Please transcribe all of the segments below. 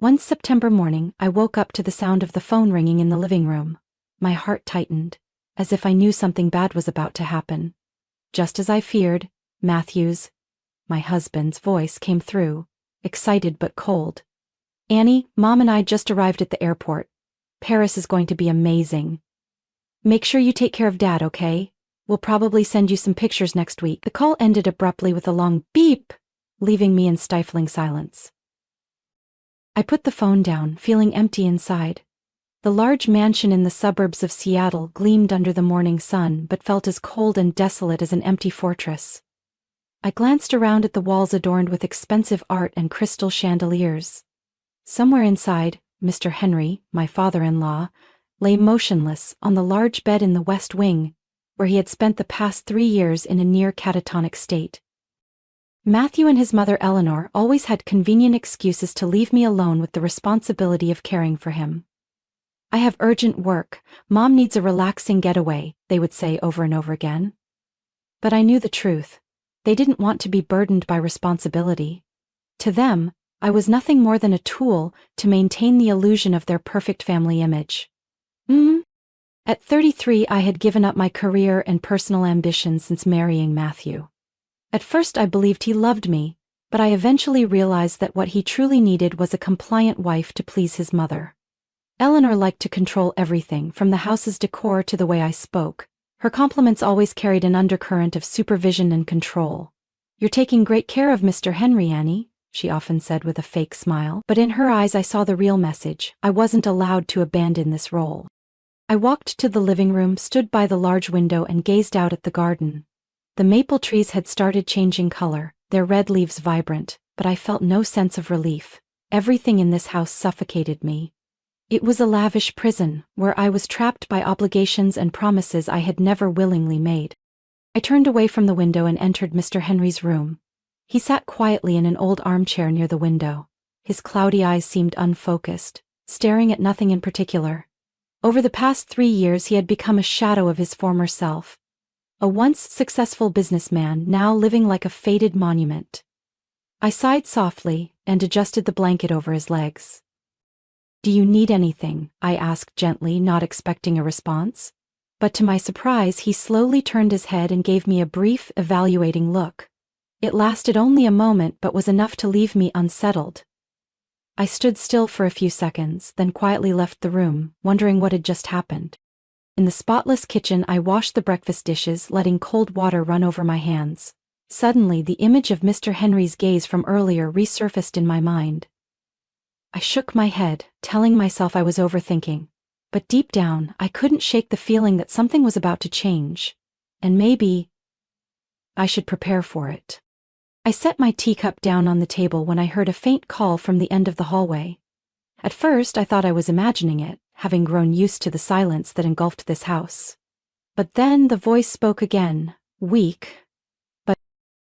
One September morning, I woke up to the sound of the phone ringing in the living room. My heart tightened, as if I knew something bad was about to happen. Just as I feared, Matthew's, my husband's voice came through, excited but cold. "Annie, Mom and I just arrived at the airport. Paris is going to be amazing. Make sure you take care of Dad, okay? We'll probably send you some pictures next week." The call ended abruptly with a long beep, leaving me in stifling silence. I put the phone down, feeling empty inside. The large mansion in the suburbs of Seattle gleamed under the morning sun but felt as cold and desolate as an empty fortress. I glanced around at the walls adorned with expensive art and crystal chandeliers. Somewhere inside, Mr. Henry, my father-in-law, lay motionless on the large bed in the west wing, where he had spent the past 3 years in a near catatonic state. Matthew and his mother Eleanor always had convenient excuses to leave me alone with the responsibility of caring for him. "I have urgent work, Mom needs a relaxing getaway," they would say over and over again. But I knew the truth. They didn't want to be burdened by responsibility. To them, I was nothing more than a tool to maintain the illusion of their perfect family image. At 33, I had given up my career and personal ambitions since marrying Matthew. At first I believed he loved me, but I eventually realized that what he truly needed was a compliant wife to please his mother. Eleanor liked to control everything, from the house's decor to the way I spoke. Her compliments always carried an undercurrent of supervision and control. "You're taking great care of Mr. Henry, Annie," she often said with a fake smile, but in her eyes I saw the real message. I wasn't allowed to abandon this role. I walked to the living room, stood by the large window and gazed out at the garden. The maple trees had started changing color, their red leaves vibrant, but I felt no sense of relief. Everything in this house suffocated me. It was a lavish prison, where I was trapped by obligations and promises I had never willingly made. I turned away from the window and entered Mr. Henry's room. He sat quietly in an old armchair near the window. His cloudy eyes seemed unfocused, staring at nothing in particular. Over the past 3 years he had become a shadow of his former self. A once successful businessman, now living like a faded monument. I sighed softly and adjusted the blanket over his legs. "Do you need anything?" I asked gently, not expecting a response. But to my surprise, he slowly turned his head and gave me a brief, evaluating look. It lasted only a moment but was enough to leave me unsettled. I stood still for a few seconds, then quietly left the room, wondering what had just happened. In the spotless kitchen, I washed the breakfast dishes, letting cold water run over my hands. Suddenly, the image of Mr. Henry's gaze from earlier resurfaced in my mind. I shook my head, telling myself I was overthinking. But deep down, I couldn't shake the feeling that something was about to change. And maybe I should prepare for it. I set my teacup down on the table when I heard a faint call from the end of the hallway. At first, I thought I was imagining it, having grown used to the silence that engulfed this house. But then the voice spoke again, weak. "But,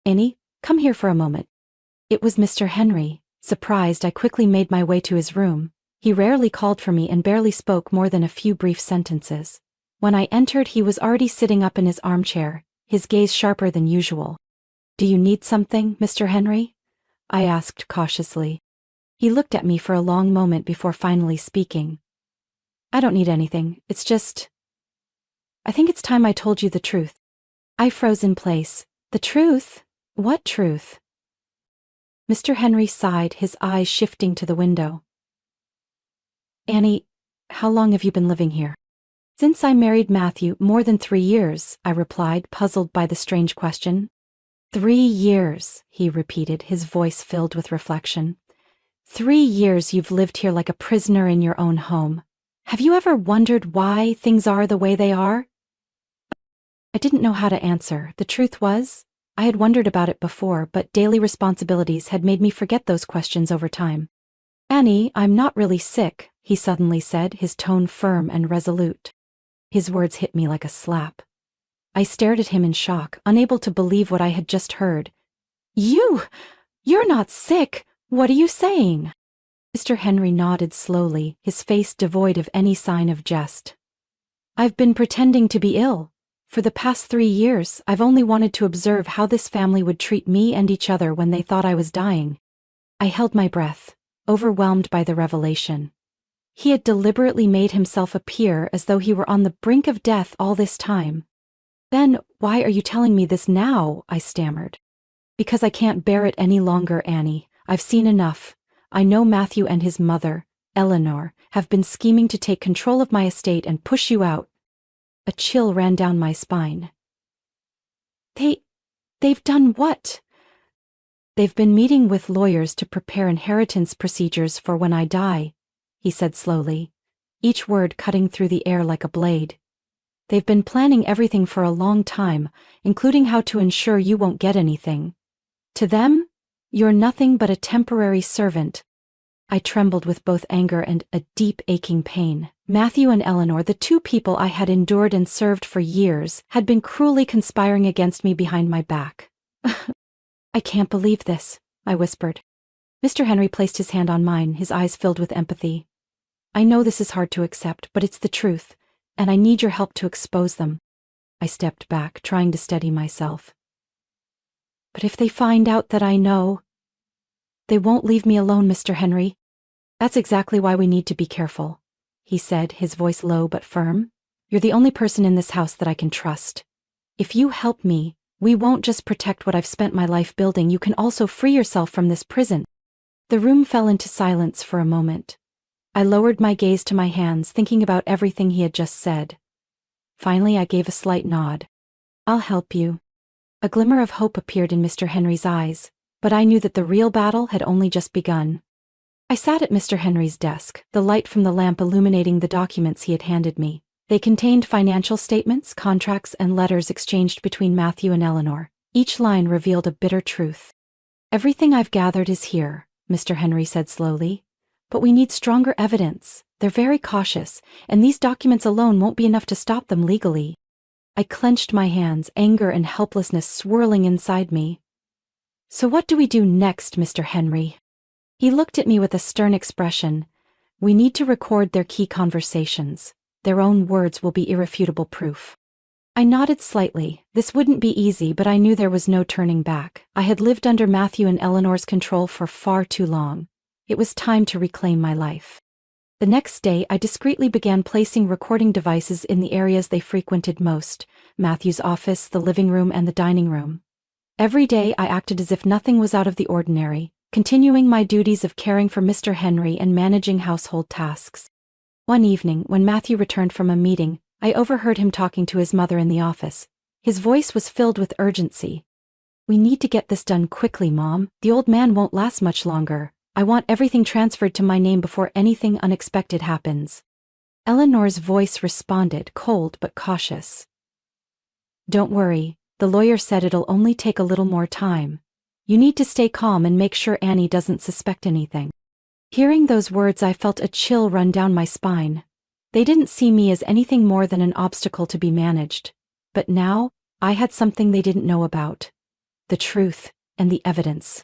Annie, come here for a moment." It was Mr. Henry. Surprised, I quickly made my way to his room. He rarely called for me and barely spoke more than a few brief sentences. When I entered, he was already sitting up in his armchair, his gaze sharper than usual. "Do you need something, Mr. Henry?" I asked cautiously. He looked at me for a long moment before finally speaking. "I don't need anything, it's just... I think it's time I told you the truth." I froze in place. "The truth? What truth?" Mr. Henry sighed, his eyes shifting to the window. "Annie, how long have you been living here?" "Since I married Matthew, more than 3 years," I replied, puzzled by the strange question. 3 years, he repeated, his voice filled with reflection. 3 years you've lived here like a prisoner in your own home. Have you ever wondered why things are the way they are?" I didn't know how to answer. The truth was, I had wondered about it before, but daily responsibilities had made me forget those questions over time. "Annie, I'm not really sick," he suddenly said, his tone firm and resolute. His words hit me like a slap. I stared at him in shock, unable to believe what I had just heard. You're not sick. What are you saying?" Mr. Henry nodded slowly, his face devoid of any sign of jest. "I've been pretending to be ill. For the past 3 years, I've only wanted to observe how this family would treat me and each other when they thought I was dying." I held my breath, overwhelmed by the revelation. He had deliberately made himself appear as though he were on the brink of death all this time. "Then, why are you telling me this now?" I stammered. "Because I can't bear it any longer, Annie. I've seen enough. I know Matthew and his mother, Eleanor, have been scheming to take control of my estate and push you out." A chill ran down my spine. They've done what?" "They've been meeting with lawyers to prepare inheritance procedures for when I die," he said slowly, each word cutting through the air like a blade. "They've been planning everything for a long time, including how to ensure you won't get anything. To them, you're nothing but a temporary servant." I trembled with both anger and a deep aching pain. Matthew and Eleanor, the two people I had endured and served for years, had been cruelly conspiring against me behind my back. "I can't believe this," I whispered. Mr. Henry placed his hand on mine, his eyes filled with empathy. "I know this is hard to accept, but it's the truth, and I need your help to expose them." I stepped back, trying to steady myself. "But if they find out that I know—" "They won't leave me alone, Mr. Henry." "That's exactly why we need to be careful," he said, his voice low but firm. "You're the only person in this house that I can trust. If you help me, we won't just protect what I've spent my life building, you can also free yourself from this prison." The room fell into silence for a moment. I lowered my gaze to my hands, thinking about everything he had just said. Finally, I gave a slight nod. "I'll help you." A glimmer of hope appeared in Mr. Henry's eyes, but I knew that the real battle had only just begun. I sat at Mr. Henry's desk, the light from the lamp illuminating the documents he had handed me. They contained financial statements, contracts, and letters exchanged between Matthew and Eleanor. Each line revealed a bitter truth. "Everything I've gathered is here," Mr. Henry said slowly. "But we need stronger evidence. They're very cautious, and these documents alone won't be enough to stop them legally." I clenched my hands, anger and helplessness swirling inside me. "So what do we do next, Mr. Henry?" He looked at me with a stern expression. "We need to record their key conversations. Their own words will be irrefutable proof." I nodded slightly. This wouldn't be easy, but I knew there was no turning back. I had lived under Matthew and Eleanor's control for far too long. It was time to reclaim my life. The next day, I discreetly began placing recording devices in the areas they frequented most: Matthew's office, the living room, and the dining room. Every day, I acted as if nothing was out of the ordinary, continuing my duties of caring for Mr. Henry and managing household tasks. One evening, when Matthew returned from a meeting, I overheard him talking to his mother in the office. His voice was filled with urgency. "We need to get this done quickly, Mom. The old man won't last much longer. I want everything transferred to my name before anything unexpected happens." Eleanor's voice responded, cold but cautious. "Don't worry, the lawyer said it'll only take a little more time. You need to stay calm and make sure Annie doesn't suspect anything." Hearing those words, I felt a chill run down my spine. They didn't see me as anything more than an obstacle to be managed. But now, I had something they didn't know about: the truth and the evidence.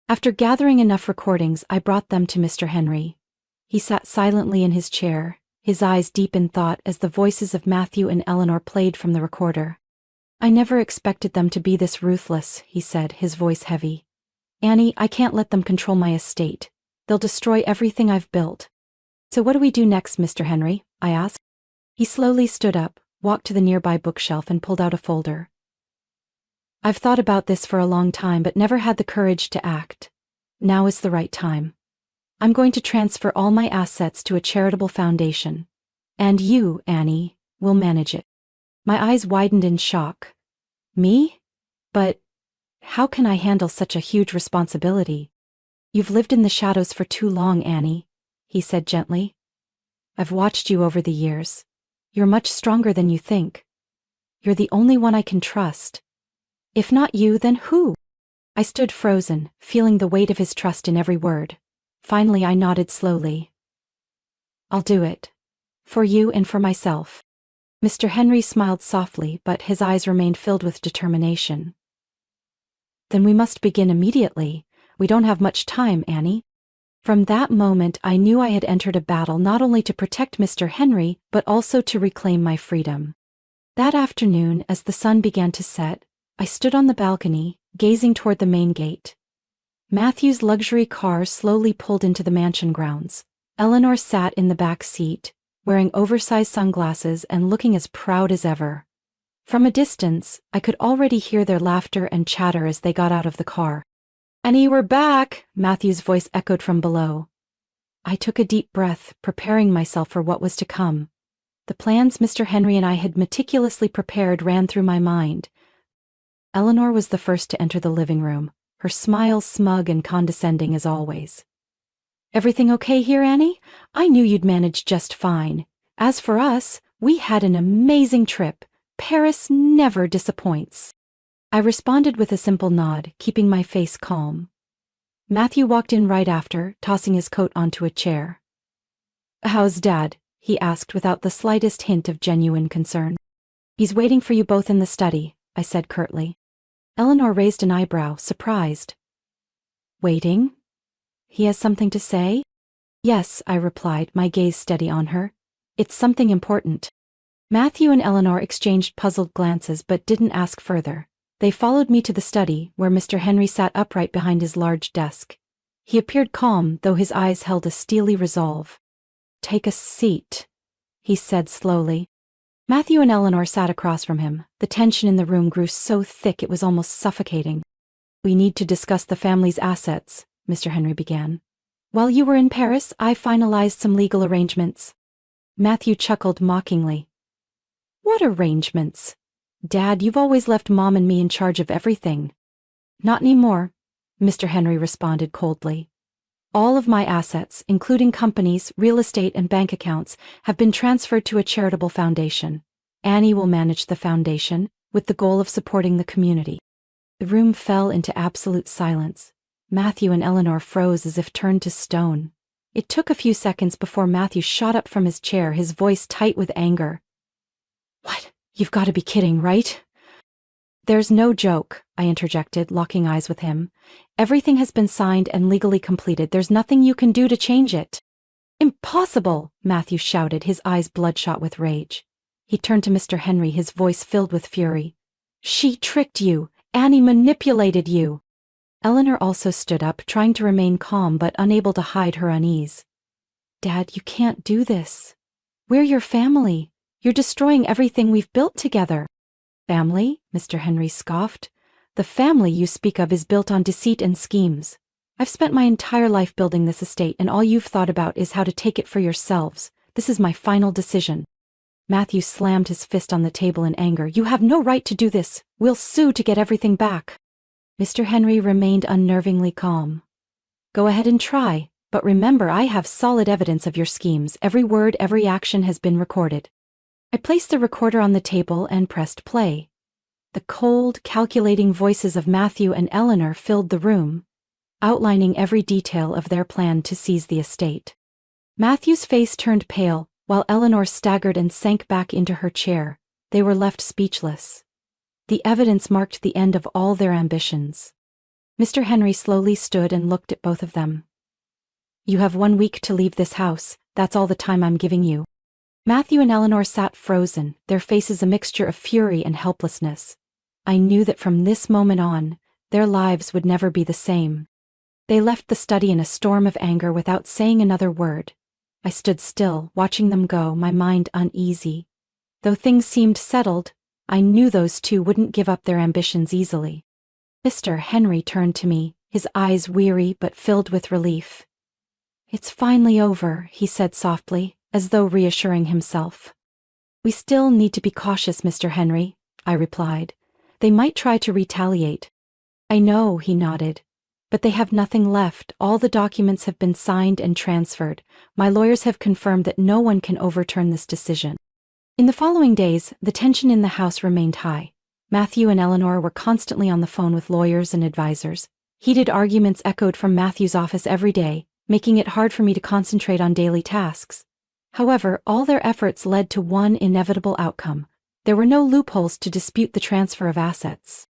After gathering enough recordings, I brought them to Mr. Henry. He sat silently in his chair, his eyes deep in thought as the voices of Matthew and Eleanor played from the recorder. "I never expected them to be this ruthless," he said, his voice heavy. "Annie, I can't let them control my estate. They'll destroy everything I've built." "So what do we do next, Mr. Henry?" I asked. He slowly stood up, walked to the nearby bookshelf and pulled out a folder. "I've thought about this for a long time but never had the courage to act. Now is the right time. I'm going to transfer all my assets to a charitable foundation. And you, Annie, will manage it." My eyes widened in shock. "Me? But how can I handle such a huge responsibility?" "You've lived in the shadows for too long, Annie," he said gently. "I've watched you over the years. You're much stronger than you think. You're the only one I can trust. If not you, then who?" I stood frozen, feeling the weight of his trust in every word. Finally, I nodded slowly. "I'll do it. For you and for myself." Mr. Henry smiled softly, but his eyes remained filled with determination. "Then we must begin immediately. We don't have much time, Annie." From that moment, I knew I had entered a battle not only to protect Mr. Henry, but also to reclaim my freedom. That afternoon, as the sun began to set, I stood on the balcony, gazing toward the main gate. Matthew's luxury car slowly pulled into the mansion grounds. Eleanor sat in the back seat, wearing oversized sunglasses and looking as proud as ever. From a distance, I could already hear their laughter and chatter as they got out of the car. "Annie, we're back!" Matthew's voice echoed from below. I took a deep breath, preparing myself for what was to come. The plans Mr. Henry and I had meticulously prepared ran through my mind. Eleanor was the first to enter the living room, her smile smug and condescending as always. "Everything okay here, Annie? I knew you'd manage just fine. As for us, we had an amazing trip. Paris never disappoints." I responded with a simple nod, keeping my face calm. Matthew walked in right after, tossing his coat onto a chair. "How's Dad?" he asked without the slightest hint of genuine concern. "He's waiting for you both in the study," I said curtly. Eleanor raised an eyebrow, surprised. "Waiting? He has something to say?" "Yes," I replied, my gaze steady on her. "It's something important." Matthew and Eleanor exchanged puzzled glances but didn't ask further. They followed me to the study, where Mr. Henry sat upright behind his large desk. He appeared calm, though his eyes held a steely resolve. "Take a seat," he said slowly. Matthew and Eleanor sat across from him. The tension in the room grew so thick it was almost suffocating. "We need to discuss the family's assets," Mr. Henry began. "While you were in Paris, I finalized some legal arrangements." Matthew chuckled mockingly. "What arrangements? Dad, you've always left Mom and me in charge of everything." "Not anymore," Mr. Henry responded coldly. "All of my assets, including companies, real estate, and bank accounts, have been transferred to a charitable foundation. Annie will manage the foundation, with the goal of supporting the community." The room fell into absolute silence. Matthew and Eleanor froze as if turned to stone. It took a few seconds before Matthew shot up from his chair, his voice tight with anger. "What? You've got to be kidding, right?" "There's no joke," I interjected, locking eyes with him. "Everything has been signed and legally completed. There's nothing you can do to change it." "Impossible!" Matthew shouted, his eyes bloodshot with rage. He turned to Mr. Henry, his voice filled with fury. "She tricked you. Annie manipulated you." Eleanor also stood up, trying to remain calm but unable to hide her unease. "Dad, you can't do this. We're your family. You're destroying everything we've built together." "Family?" Mr. Henry scoffed. "The family you speak of is built on deceit and schemes. I've spent my entire life building this estate, and all you've thought about is how to take it for yourselves. This is my final decision." Matthew slammed his fist on the table in anger. "You have no right to do this. We'll sue to get everything back." Mr. Henry remained unnervingly calm. "Go ahead and try, but remember I have solid evidence of your schemes. Every word, every action has been recorded." I placed the recorder on the table and pressed play. The cold, calculating voices of Matthew and Eleanor filled the room, outlining every detail of their plan to seize the estate. Matthew's face turned pale, while Eleanor staggered and sank back into her chair. They were left speechless. The evidence marked the end of all their ambitions. Mr. Henry slowly stood and looked at both of them. "You have 1 week to leave this house. That's all the time I'm giving you." Matthew and Eleanor sat frozen, their faces a mixture of fury and helplessness. I knew that from this moment on, their lives would never be the same. They left the study in a storm of anger without saying another word. I stood still, watching them go, my mind uneasy. Though things seemed settled, I knew those two wouldn't give up their ambitions easily. Mr. Henry turned to me, his eyes weary but filled with relief. "It's finally over," he said softly, as though reassuring himself. "We still need to be cautious, Mr. Henry," I replied. "They might try to retaliate." "I know," he nodded. "But they have nothing left. All the documents have been signed and transferred. My lawyers have confirmed that no one can overturn this decision." In the following days, the tension in the house remained high. Matthew and Eleanor were constantly on the phone with lawyers and advisors. Heated arguments echoed from Matthew's office every day, making it hard for me to concentrate on daily tasks. However, all their efforts led to one inevitable outcome. There were no loopholes to dispute the transfer of assets.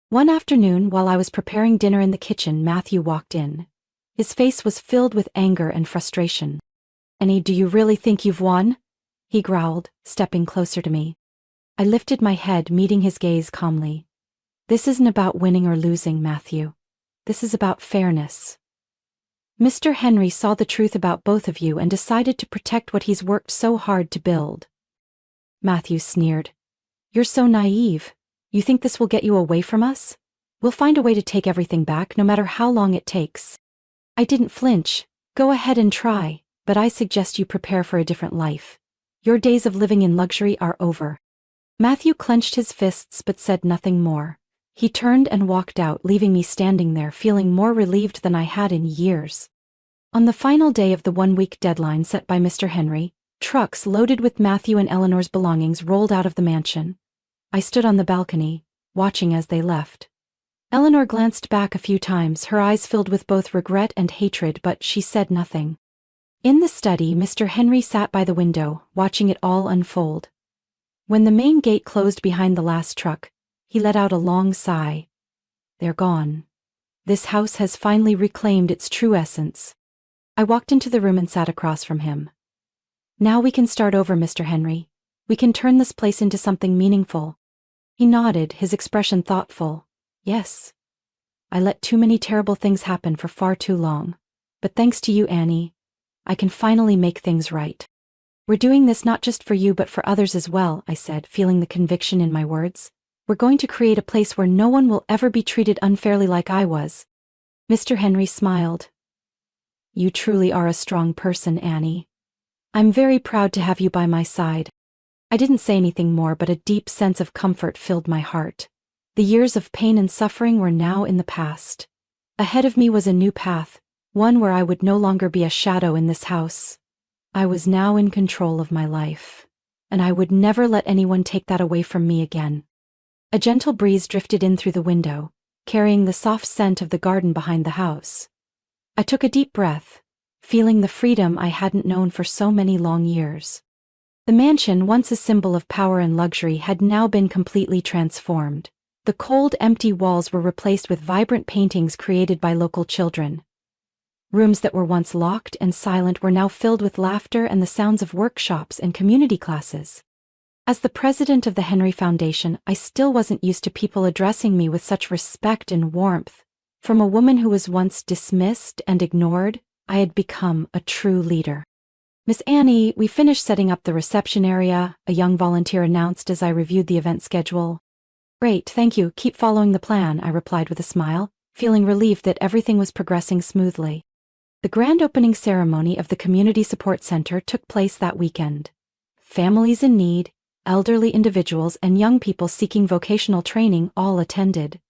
One afternoon, while I was preparing dinner in the kitchen, Matthew walked in. His face was filled with anger and frustration. "Annie, do you really think you've won?" he growled, stepping closer to me. I lifted my head, meeting his gaze calmly. "This isn't about winning or losing, Matthew. This is about fairness. Mr. Henry saw the truth about both of you and decided to protect what he's worked so hard to build. Matthew sneered. You're so naive. You think this will get you away from us? We'll find a way to take everything back, no matter how long it takes. I didn't flinch. Go ahead and try, but I suggest you prepare for a different life. Your days of living in luxury are over. Matthew clenched his fists but said nothing more. He turned and walked out, leaving me standing there feeling more relieved than I had in years. On the final day of the one-week deadline set by Mr. Henry, trucks loaded with Matthew and Eleanor's belongings rolled out of the mansion. I stood on the balcony, watching as they left. Eleanor glanced back a few times, her eyes filled with both regret and hatred, but she said nothing. In the study, Mr. Henry sat by the window, watching it all unfold. When the main gate closed behind the last truck, he let out a long sigh. They're gone. This house has finally reclaimed its true essence. I walked into the room and sat across from him. Now we can start over, Mr. Henry. We can turn this place into something meaningful. He nodded, his expression thoughtful. Yes. I let too many terrible things happen for far too long. But thanks to you, Annie, I can finally make things right. We're doing this not just for you but for others as well, I said, feeling the conviction in my words. We're going to create a place where no one will ever be treated unfairly like I was. Mr. Henry smiled. You truly are a strong person, Annie. I'm very proud to have you by my side. I didn't say anything more, but a deep sense of comfort filled my heart. The years of pain and suffering were now in the past. Ahead of me was a new path, one where I would no longer be a shadow in this house. I was now in control of my life, and I would never let anyone take that away from me again. A gentle breeze drifted in through the window, carrying the soft scent of the garden behind the house. I took a deep breath, feeling the freedom I hadn't known for so many long years. The mansion, once a symbol of power and luxury, had now been completely transformed. The cold, empty walls were replaced with vibrant paintings created by local children. Rooms that were once locked and silent were now filled with laughter and the sounds of workshops and community classes. As the president of the Henry Foundation, I still wasn't used to people addressing me with such respect and warmth. From a woman who was once dismissed and ignored, I had become a true leader. Miss Annie, we finished setting up the reception area, a young volunteer announced as I reviewed the event schedule. Great, thank you, keep following the plan, I replied with a smile, feeling relieved that everything was progressing smoothly. The grand opening ceremony of the Community Support Center took place that weekend. Families in need, elderly individuals, and young people seeking vocational training all attended.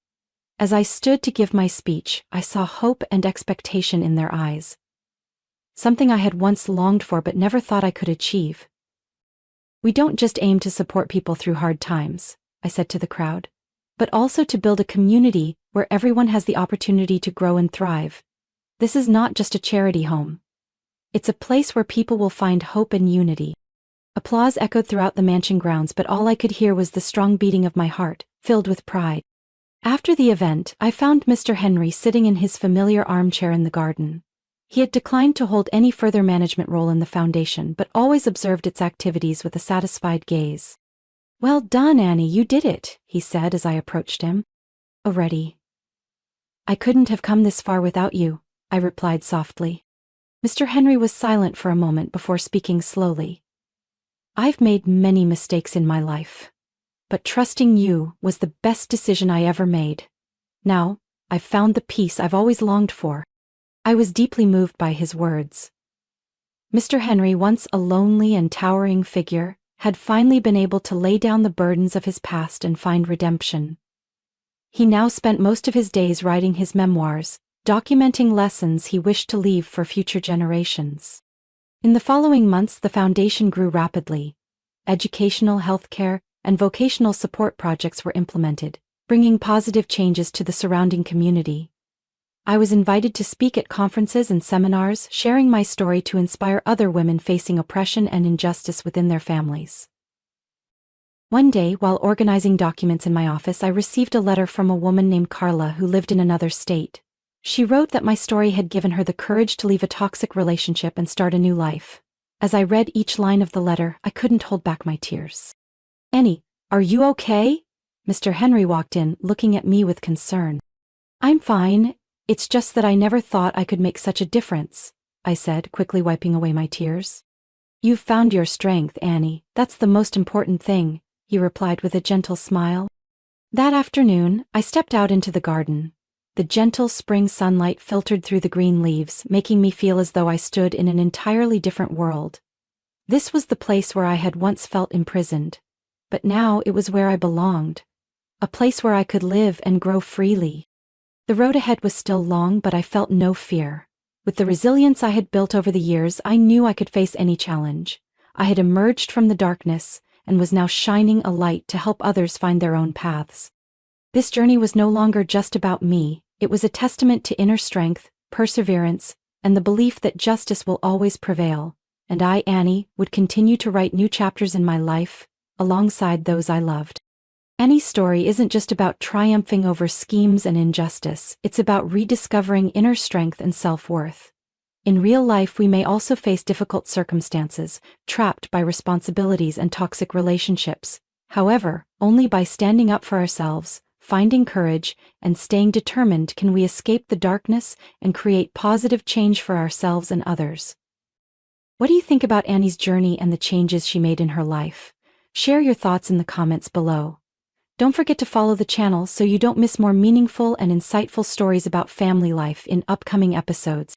As I stood to give my speech, I saw hope and expectation in their eyes. Something I had once longed for but never thought I could achieve. We don't just aim to support people through hard times, I said to the crowd, but also to build a community where everyone has the opportunity to grow and thrive. This is not just a charity home. It's a place where people will find hope and unity. Applause echoed throughout the mansion grounds, but all I could hear was the strong beating of my heart, filled with pride. After the event, I found Mr. Henry sitting in his familiar armchair in the garden. He had declined to hold any further management role in the foundation, but always observed its activities with a satisfied gaze. Well done, Annie, you did it, he said as I approached him. Already. I couldn't have come this far without you, I replied softly. Mr. Henry was silent for a moment before speaking slowly. I've made many mistakes in my life, but trusting you was the best decision I ever made. Now, I've found the peace I've always longed for. I was deeply moved by his words. Mr. Henry, once a lonely and towering figure, had finally been able to lay down the burdens of his past and find redemption. He now spent most of his days writing his memoirs, documenting lessons he wished to leave for future generations. In the following months, the foundation grew rapidly. Educational, healthcare, and vocational support projects were implemented, bringing positive changes to the surrounding community. I was invited to speak at conferences and seminars, sharing my story to inspire other women facing oppression and injustice within their families. One day, while organizing documents in my office, I received a letter from a woman named Carla who lived in another state. She wrote that my story had given her the courage to leave a toxic relationship and start a new life. As I read each line of the letter, I couldn't hold back my tears. Annie, are you okay? Mr. Henry walked in, looking at me with concern. I'm fine. It's just that I never thought I could make such a difference, I said, quickly wiping away my tears. You've found your strength, Annie. That's the most important thing, he replied with a gentle smile. That afternoon, I stepped out into the garden. The gentle spring sunlight filtered through the green leaves, making me feel as though I stood in an entirely different world. This was the place where I had once felt imprisoned. But now it was where I belonged. A place where I could live and grow freely. The road ahead was still long, but I felt no fear. With the resilience I had built over the years, I knew I could face any challenge. I had emerged from the darkness and was now shining a light to help others find their own paths. This journey was no longer just about me. It was a testament to inner strength, perseverance, and the belief that justice will always prevail. And I, Annie, would continue to write new chapters in my life, alongside those I loved. Annie's story isn't just about triumphing over schemes and injustice, it's about rediscovering inner strength and self-worth. In real life, we may also face difficult circumstances, trapped by responsibilities and toxic relationships. However, only by standing up for ourselves, finding courage, and staying determined can we escape the darkness and create positive change for ourselves and others. What do you think about Annie's journey and the changes she made in her life? Share your thoughts in the comments below. Don't forget to follow the channel so you don't miss more meaningful and insightful stories about family life in upcoming episodes.